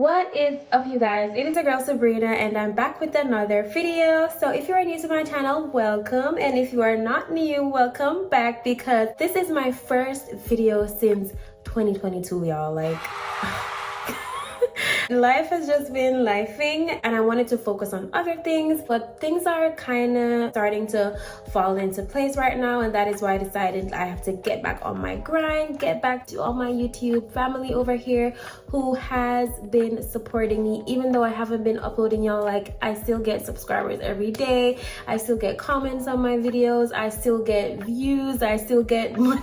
What is up, you guys? It is your girl Sybrina and I'm back with another video. So if you are new to my channel, welcome, and if you are not new, welcome back, because this is my first video since 2022, y'all. Like life has just been lifing and I wanted to focus on other things, but things are kind of starting to fall into place right now, and that is why I decided I have to get back on my grind, get back to all my YouTube family over here who has been supporting me. Even though I haven't been uploading, y'all, like, I still get subscribers every day, I still get comments on my videos, I still get views, I still get money.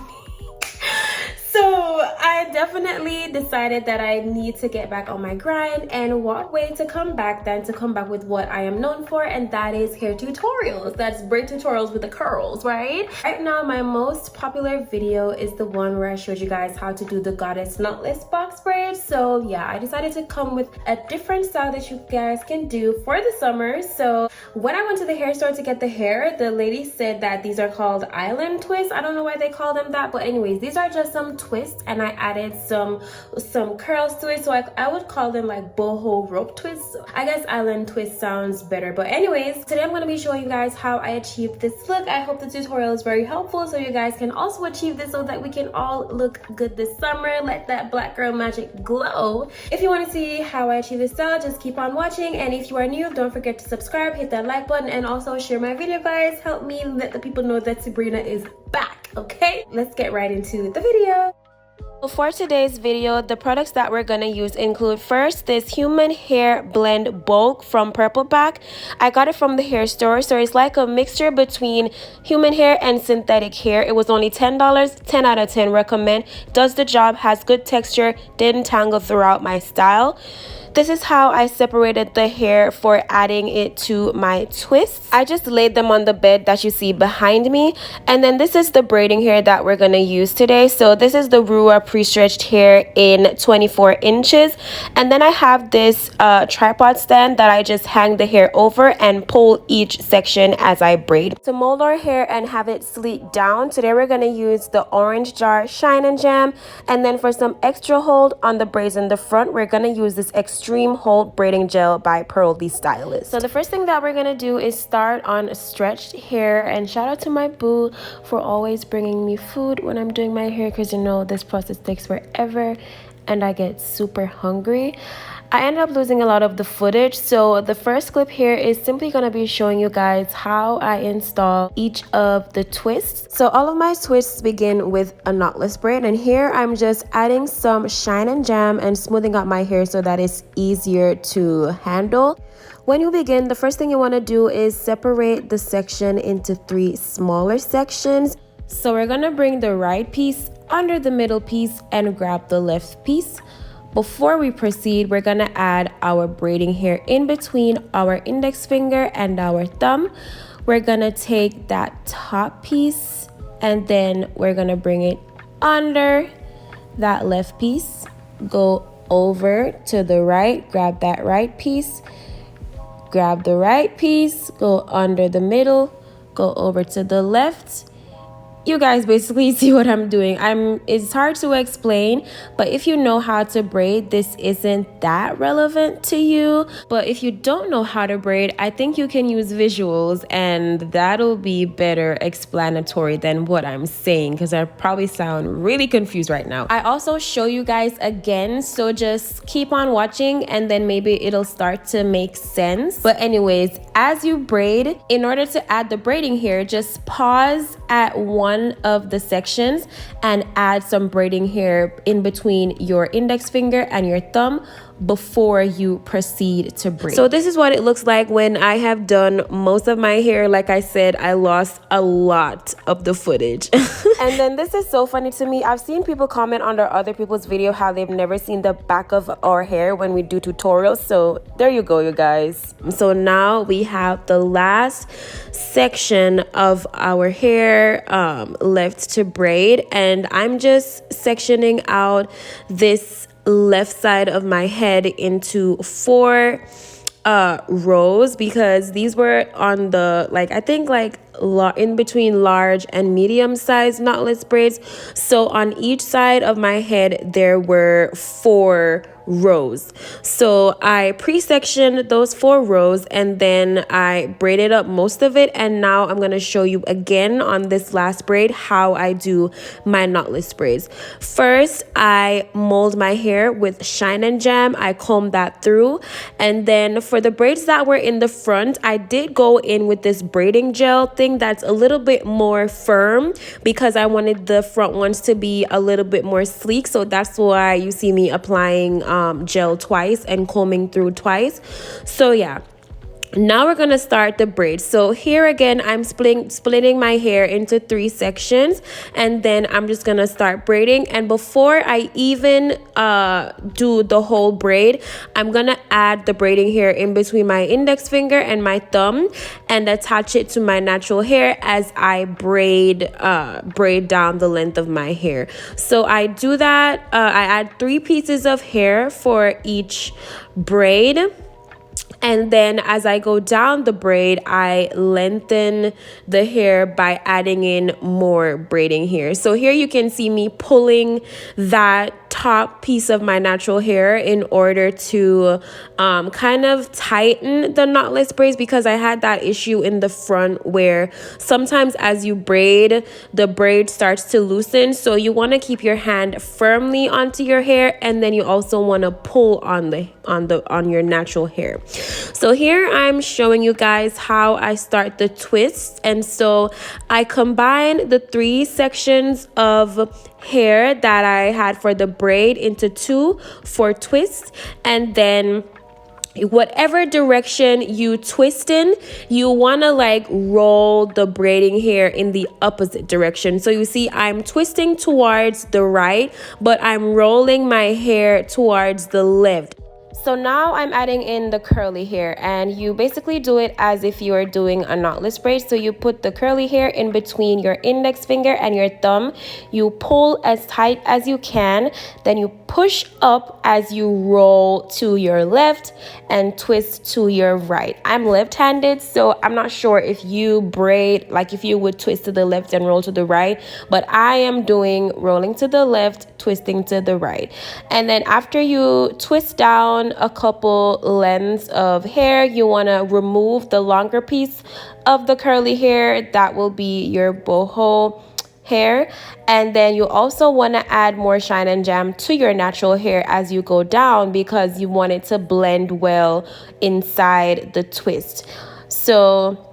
So I definitely decided that I need to get back on my grind, and what way to come back than to come back with what I am known for, and that is hair tutorials. That's braid tutorials with the curls, right? Right now my most popular video is the one where I showed you guys how to do the goddess knotless box braid. So yeah, I decided to come with a different style that you guys can do for the summer. So when I went to the hair store to get the hair, the lady said that these are called island twists. I don't know why they call them that, but anyways, these are just some twists, and I added some curls to it, so I would call them like boho rope twists. I guess island twist sounds better, but anyways, today I'm going to be showing you guys how I achieved this look. I hope the tutorial is very helpful so you guys can also achieve this, so that we can all look good this summer. Let that black girl magic glow. If you want to see how I achieve this style, just keep on watching, and if you are new, don't forget to subscribe, hit that like button, and also share my video, guys. Help me let the people know that Sybrina is back. Okay, let's get right into the video. For today's video, the products that we're gonna use include, first, this human hair blend bulk from Purple Pack. I got it from the hair store, so it's like a mixture between human hair and synthetic hair. It was only $10. 10 out of 10 recommend. Does the job, has good texture, didn't tangle throughout my style. This is how I separated the hair for adding it to my twists. I just laid them on the bed that you see behind me. And then this is the braiding hair that we're going to use today. So this is the RUWA pre-stretched hair in 24 inches. And then I have this tripod stand that I just hang the hair over and pull each section as I braid. To mold our hair and have it sleek down, today we're going to use the orange jar shine and jam. And then for some extra hold on the braids in the front, we're going to use this Extreme Hold Braiding Gel by Pearl the Stylist. So the first thing that we're gonna do is start on stretched hair, and shout out to my boo for always bringing me food when I'm doing my hair, because you know this process takes forever and I get super hungry. I ended up losing a lot of the footage, so the first clip here is simply going to be showing you guys how I install each of the twists. So all of my twists begin with a knotless braid, and here I'm just adding some shine and jam and smoothing out my hair so that it's easier to handle. When you begin, the first thing you want to do is separate the section into 3 smaller sections. So we're going to bring the right piece under the middle piece and grab the left piece. Before we proceed, we're gonna add our braiding hair in between our index finger and our thumb. We're gonna take that top piece and then we're gonna bring it under that left piece, go over to the right, grab that right piece, grab the right piece, go under the middle, go over to the left. You guys basically see what I'm doing. It's hard to explain, but if you know how to braid, this isn't that relevant to you. But if you don't know how to braid, I think you can use visuals, and that'll be better explanatory than what I'm saying, because I probably sound really confused right now. I also show you guys again, so just keep on watching and then maybe it'll start to make sense. But anyways, as you braid, in order to add the braiding hair, just pause at one of the sections and add some braiding hair in between your index finger and your thumb before you proceed to braid. So this is what it looks like when I have done most of my hair. Like I said, I lost a lot of the footage. And then this is so funny to me. I've seen people comment under other people's video how they've never seen the back of our hair when we do tutorials. So there you go, you guys. So now we have the last section of our hair left to braid, and I'm just sectioning out this left side of my head into 4 rows, because these were on the, like, I think like in between large and medium size knotless braids. So on each side of my head there were 4 rows. So I pre-sectioned those 4 rows and then I braided up most of it, and now I'm going to show you again on this last braid how I do my knotless braids. First, I mold my hair with Shine and Jam. I comb that through, and then for the braids that were in the front, I did go in with this braiding gel thing that's a little bit more firm because I wanted the front ones to be a little bit more sleek. So that's why you see me applying gel twice and combing through twice. So yeah, now we're gonna start the braid. So here again, I'm splitting my hair into 3 sections, and then I'm just gonna start braiding. And before I even do the whole braid, I'm gonna add the braiding hair in between my index finger and my thumb and attach it to my natural hair as I braid down the length of my hair. So I do that. I add 3 pieces of hair for each braid. And then as I go down the braid, I lengthen the hair by adding in more braiding hair. So here you can see me pulling that top piece of my natural hair in order to kind of tighten the knotless braids, because I had that issue in the front where sometimes as you braid, the braid starts to loosen. So you want to keep your hand firmly onto your hair, and then you also want to pull on your natural hair. So here I'm showing you guys how I start the twist. And so I combine the 3 sections of hair that I had for the braid into 2 for twists, and then whatever direction you twist in, you want to like roll the braiding hair in the opposite direction. So you see I'm twisting towards the right, but I'm rolling my hair towards the left. So now I'm adding in the curly hair, and you basically do it as if you are doing a knotless braid. So you put the curly hair in between your index finger and your thumb. You pull as tight as you can, then you push up as you roll to your left and twist to your right. I'm left-handed, so I'm not sure if you braid, like if you would twist to the left and roll to the right, but I am doing rolling to the left, twisting to the right. And then after you twist down a couple lengths of hair, you want to remove the longer piece of the curly hair. That will be your boho hair. And then you also want to add more Shine and Jam to your natural hair as you go down, because you want it to blend well inside the twist. So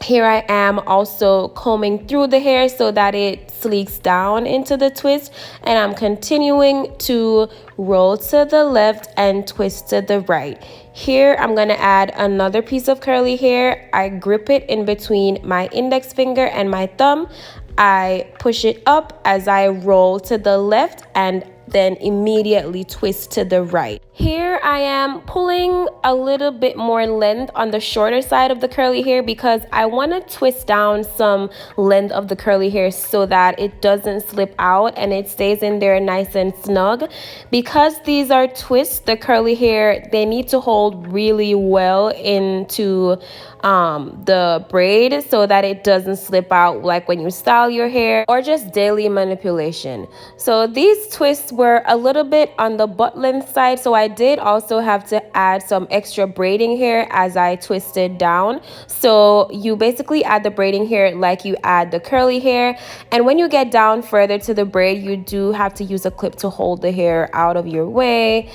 here I am also combing through the hair so that it sleeks down into the twist, and I'm continuing to roll to the left and twist to the right. Here I'm going to add another piece of curly hair. I grip it in between my index finger and my thumb. I push it up as I roll to the left and then immediately twist to the right. Here I am pulling a little bit more length on the shorter side of the curly hair because I want to twist down some length of the curly hair so that it doesn't slip out and it stays in there nice and snug. Because these are twists, the curly hair, they need to hold really well into the braid so that it doesn't slip out like when you style your hair or just daily manipulation. So these twists were a little bit on the butt length side, so I did also have to add some extra braiding hair as I twisted down. So you basically add the braiding hair like you add the curly hair, and when you get down further to the braid, you do have to use a clip to hold the hair out of your way.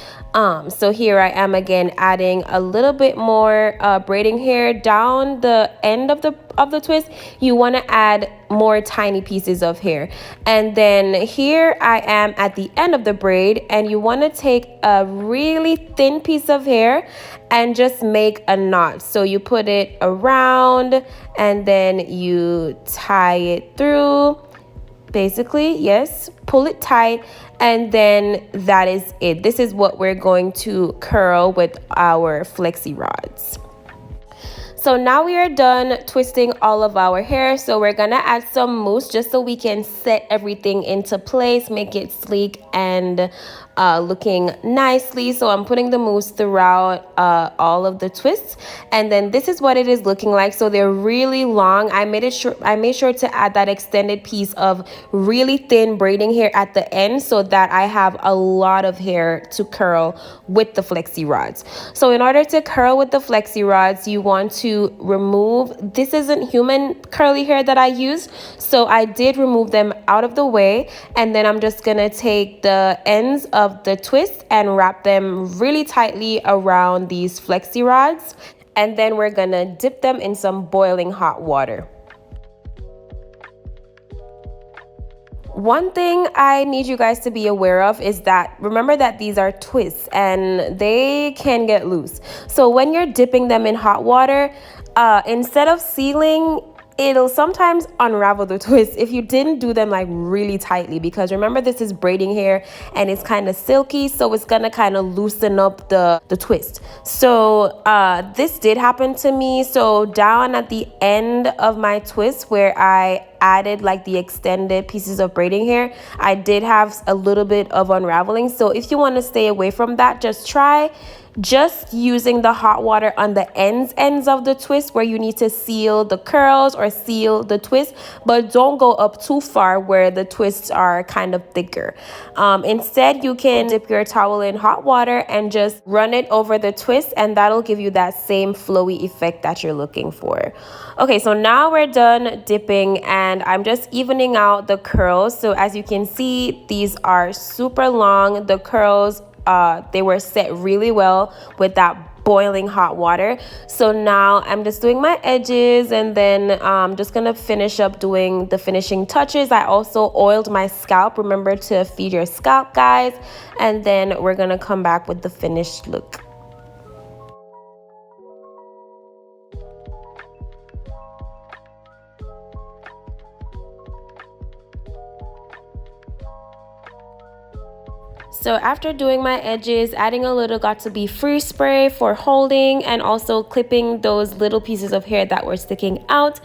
So here I am again adding a little bit more braiding hair down the end of the twist. You want to add more tiny pieces of hair, and then here I am at the end of the braid, and you want to take a really thin piece of hair and just make a knot. So you put it around and then you tie it through. Basically, yes, pull it tight, and then that is it. This is what we're going to curl with our flexi rods. So now we are done twisting all of our hair. So we're gonna add some mousse just so we can set everything into place, make it sleek and looking nicely. So I'm putting the mousse throughout all of the twists, and then this is what it is looking like. So they're really long. I made sure to add that extended piece of really thin braiding hair at the end so that I have a lot of hair to curl with the flexi rods. So in order to curl with the flexi rods, you want to remove, this isn't human curly hair that I use, so I did remove them out of the way, and then I'm just gonna take the ends of the twist and wrap them really tightly around these flexi rods, and then we're gonna dip them in some boiling hot water. One thing I need you guys to be aware of is that, remember that these are twists and they can get loose. So when you're dipping them in hot water, instead of sealing, it'll sometimes unravel the twist if you didn't do them like really tightly, because remember this is braiding hair and it's kind of silky, so it's gonna kind of loosen up the twist. So this did happen to me. So down at the end of my twist where I added like the extended pieces of braiding hair, I did have a little bit of unraveling. So if you want to stay away from that, just try just using the hot water on the ends of the twist where you need to seal the curls or seal the twist, but don't go up too far where the twists are kind of thicker. Instead, you can dip your towel in hot water and just run it over the twist, and that'll give you that same flowy effect that you're looking for. Okay, so now we're done dipping and I'm just evening out the curls. So as you can see, these are super long. The curls, they were set really well with that boiling hot water. So now I'm just doing my edges, and then I'm just gonna finish up doing the finishing touches. I also oiled my scalp. Remember to feed your scalp, guys. And then we're gonna come back with the finished look. So after doing my edges, adding a little Got2b free spray for holding and also clipping those little pieces of hair that were sticking out,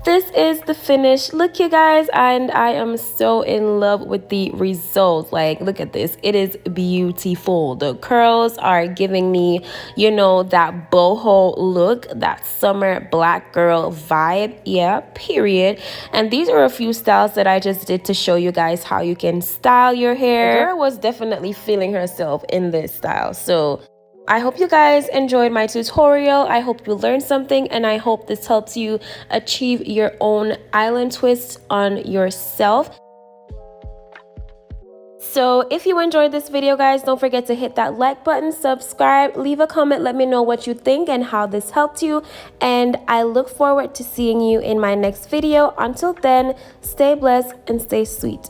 this is the finished look, you guys, and I am so in love with the results. Like, look at this. It is beautiful. The curls are giving me, you know, that boho look, that summer black girl vibe. Yeah, period. And these are a few styles that I just did to show you guys how you can style your hair. The girl was definitely feeling herself in this style. So I hope you guys enjoyed my tutorial. I hope you learned something, and I hope this helps you achieve your own island twist on yourself. So if you enjoyed this video, guys, don't forget to hit that like button, subscribe, leave a comment, let me know what you think and how this helped you. And I look forward to seeing you in my next video. Until then, stay blessed and stay sweet.